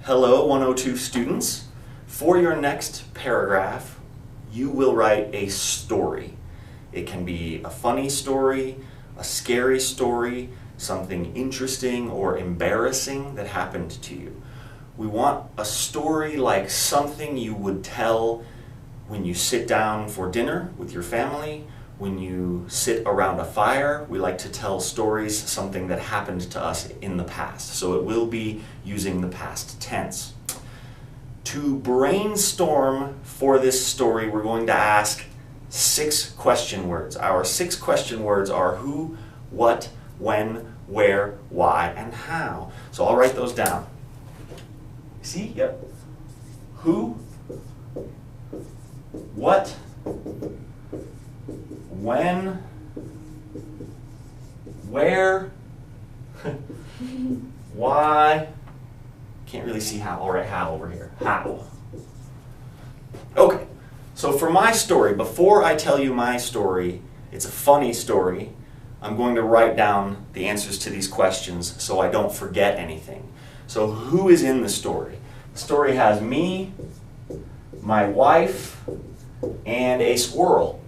Hello 102 students. For your next paragraph, you will write a story. It can be a funny story, a scary story, something interesting or embarrassing that happened to you. We want a story like something you would tell when you sit down for dinner with your family, when you sit around a fire. We like to tell stories, something that happened to us in the past. So it will be using the past tense. To brainstorm for this story, we're going to ask 6 question words. Our 6 question words are who, what, when, where, why, and how. So I'll write those down. See? Yep. Who, what, when, where, why, can't really see how. I'll write how over here. How. Okay, so for my story, before I tell you my story, it's a funny story, I'm going to write down the answers to these questions so I don't forget anything. So who is in the story? The story has me, my wife, and a squirrel.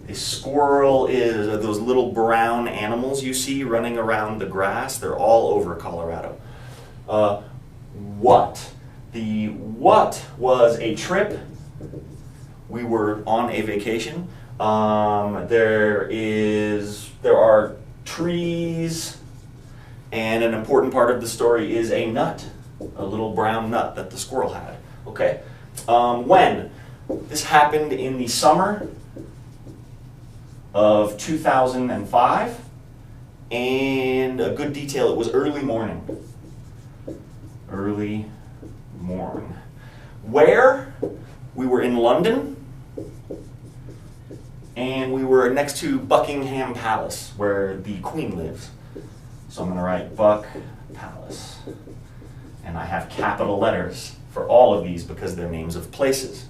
A squirrel is those little brown animals you see running around the grass. They're all over Colorado. What? The what was a trip. We were on a vacation. There are trees, and an important part of the story is a nut, a little brown nut that the squirrel had. Okay. When? This happened in the summer of 2005, and a good detail, it was early morning. Early morn. Where? We were in London, and we were next to Buckingham Palace, where the Queen lives. So I'm going to write Buck Palace. And I have capital letters for all of these because they're names of places.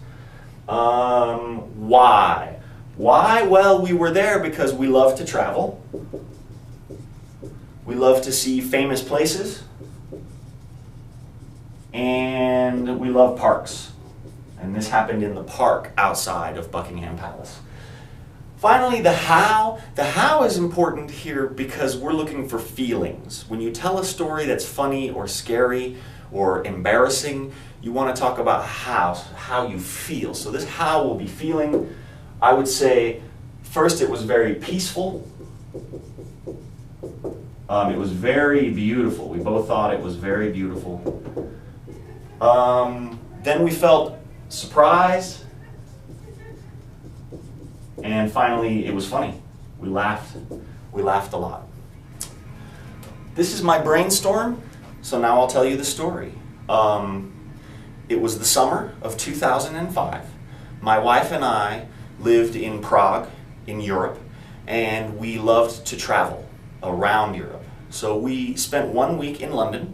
Why? Why? Well, we were there because we love to travel. We love to see famous places. And we love parks. And this happened in the park outside of Buckingham Palace. Finally, the how. The how is important here because we're looking for feelings. When you tell a story that's funny or scary or embarrassing, you want to talk about how you feel. So this how will be feeling. I would say, first, it was very peaceful. It was very beautiful. We both thought it was very beautiful. Then we felt surprised. And finally, it was funny. We laughed. We laughed a lot. This is my brainstorm, so now I'll tell you the story. It was the summer of 2005. My wife and I lived in Prague, in Europe, and we loved to travel around Europe. So we spent 1 week in London.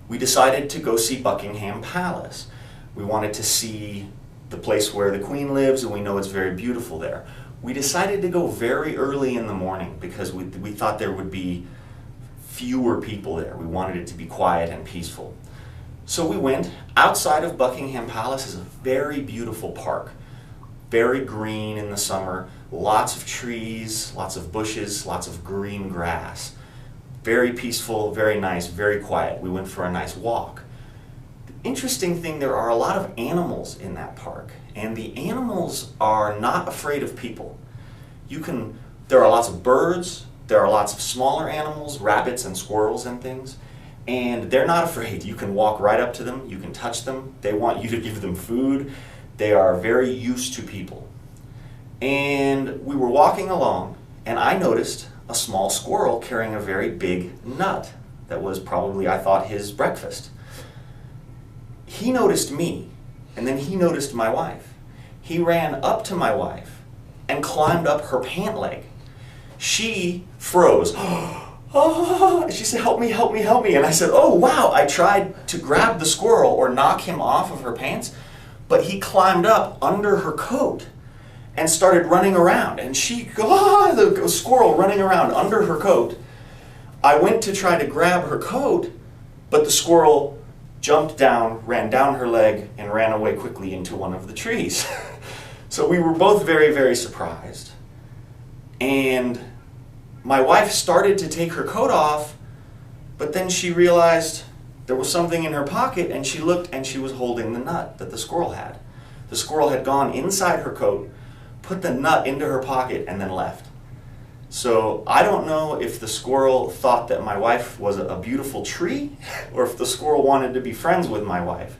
We decided to go see Buckingham Palace. We wanted to see the place where the Queen lives, and we know it's very beautiful there. We decided to go very early in the morning because we thought there would be fewer people there. We wanted it to be quiet and peaceful. So we went. Outside of Buckingham Palace is a very beautiful park. Very green in the summer, lots of trees, lots of bushes, lots of green grass. Very peaceful, very nice, very quiet. We went for a nice walk. The interesting thing, there are a lot of animals in that park, and the animals are not afraid of people. There are lots of birds, there are lots of smaller animals, rabbits and squirrels and things, and they're not afraid. You can walk right up to them, you can touch them, they want you to give them food. They are very used to people. And we were walking along, and I noticed a small squirrel carrying a very big nut that was probably, I thought, his breakfast. He noticed me, and then he noticed my wife. He ran up to my wife and climbed up her pant leg. She froze. Oh, she said, help me, help me, help me. And I said, oh, wow. I tried to grab the squirrel or knock him off of her pants, but he climbed up under her coat and started running around. And the squirrel running around under her coat. I went to try to grab her coat, But the squirrel jumped down, ran down her leg, and ran away quickly into one of the trees. So we were both very, very surprised. And my wife started to take her coat off, but then she realized there was something in her pocket, and she looked and she was holding the nut that the squirrel had. The squirrel had gone inside her coat, put the nut into her pocket, and then left. So I don't know if the squirrel thought that my wife was a beautiful tree or if the squirrel wanted to be friends with my wife.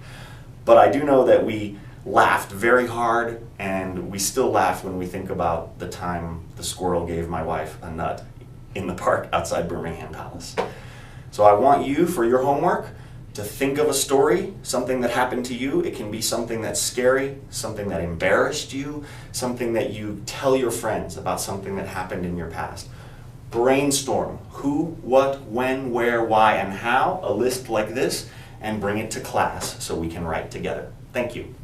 But I do know that we laughed very hard, and we still laugh when we think about the time the squirrel gave my wife a nut in the park outside Birmingham Palace. So I want you, for your homework, to think of a story, something that happened to you. It can be something that's scary, something that embarrassed you, something that you tell your friends about something that happened in your past. Brainstorm who, what, when, where, why, and how, a list like this, and bring it to class so we can write together. Thank you.